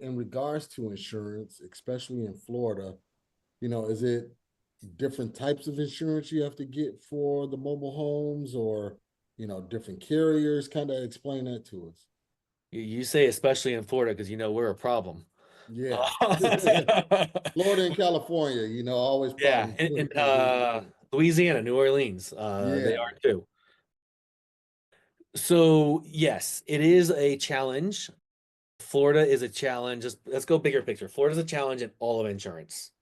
in regards to insurance, especially in Florida, is it different types of insurance you have to get for the mobile homes or, different carriers? Kind of explain that to us. You say especially in Florida because we're a problem. Yeah. Uh, Florida and California, always yeah, problems in when it comes to insurance. Louisiana, New Orleans, they Yeah. are too. So yes, it is a challenge. Florida is a challenge. Just let's go bigger picture. Florida's a challenge in all of insurance.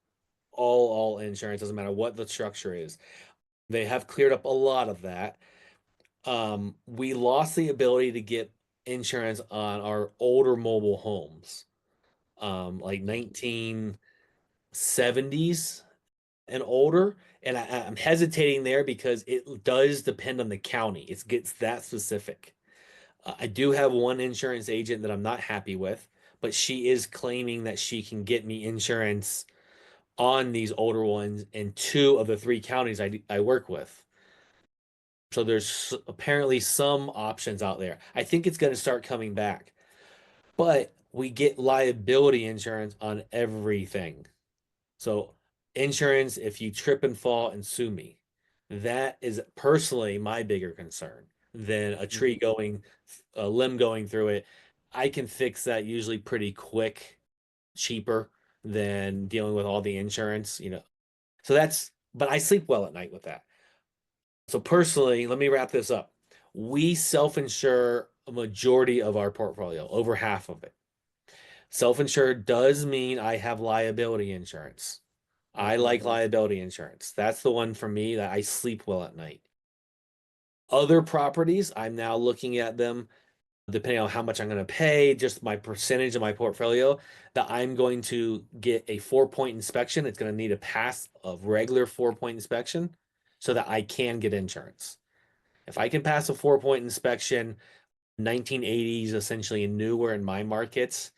All insurance, doesn't matter what the structure is. They have cleared up a lot of that. We lost the ability to get insurance on our older mobile homes, like 1970s and older. And I'm hesitating there because it does depend on the county. It gets that specific. I do have one insurance agent that I'm not happy with, but she is claiming that she can get me insurance on these older ones in two of the three counties I work with. So there's apparently some options out there. I think it's going to start coming back, but we get liability insurance on everything. So insurance, if you trip and fall and sue me, that is personally my bigger concern than a tree Mhm. going, a limb going through it. I can fix that usually pretty quick, cheaper than dealing with all the insurance. So but I sleep well at night with that. So personally, let me wrap this up. We self-insure a majority of our portfolio, over half of it. Self-insured does mean I have liability insurance. I Okay. like liability insurance. That's the one for me that I sleep well at night. Other properties, I'm now looking at them depending on how much I'm going to pay, just my percentage of my portfolio, that I'm going to get a 4-point inspection. It's going to need a pass of regular 4-point inspection so that I can get insurance. If I can pass a 4-point inspection, 1980s essentially and newer in my markets,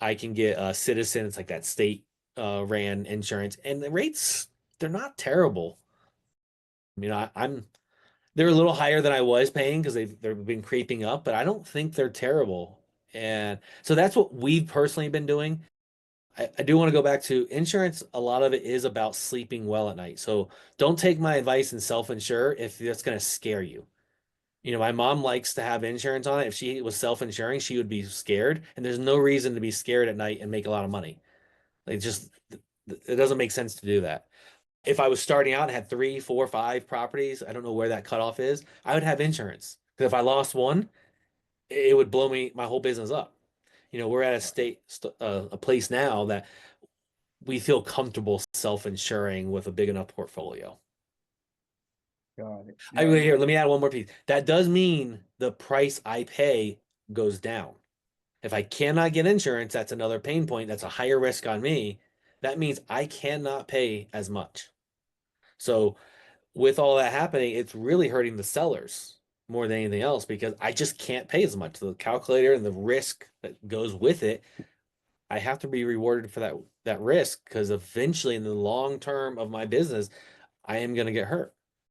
I can get a Citizen. It's like that state ran insurance, and the rates they're not terrible. I'm they're a little higher than I was paying because they've been creeping up, but I don't think they're terrible. And so that's what we've personally been doing. I do want to go back to insurance. A lot of it is about sleeping well at night. So don't take my advice and self-insure if that's going to scare you. My mom likes to have insurance on it. If she was self-insuring, she would be scared, and there's no reason to be scared at night and make a lot of money. Like it doesn't make sense to do that. If I was starting out and had three, four, five properties, I don't know where that cutoff is, I would have insurance. Because if I lost one, it would blow my whole business up. We're at a place now that we feel comfortable self-insuring with a big enough portfolio. Got it. Here, let me add one more piece. That does mean the price I pay goes down. If I cannot get insurance, that's another pain point. That's a higher risk on me. That means I cannot pay as much. So with all that happening, it's really hurting the sellers more than anything else because I just can't pay as much. The calculator and the risk that goes with it, I have to be rewarded for that risk because eventually in the long term of my business, I am going to get hurt.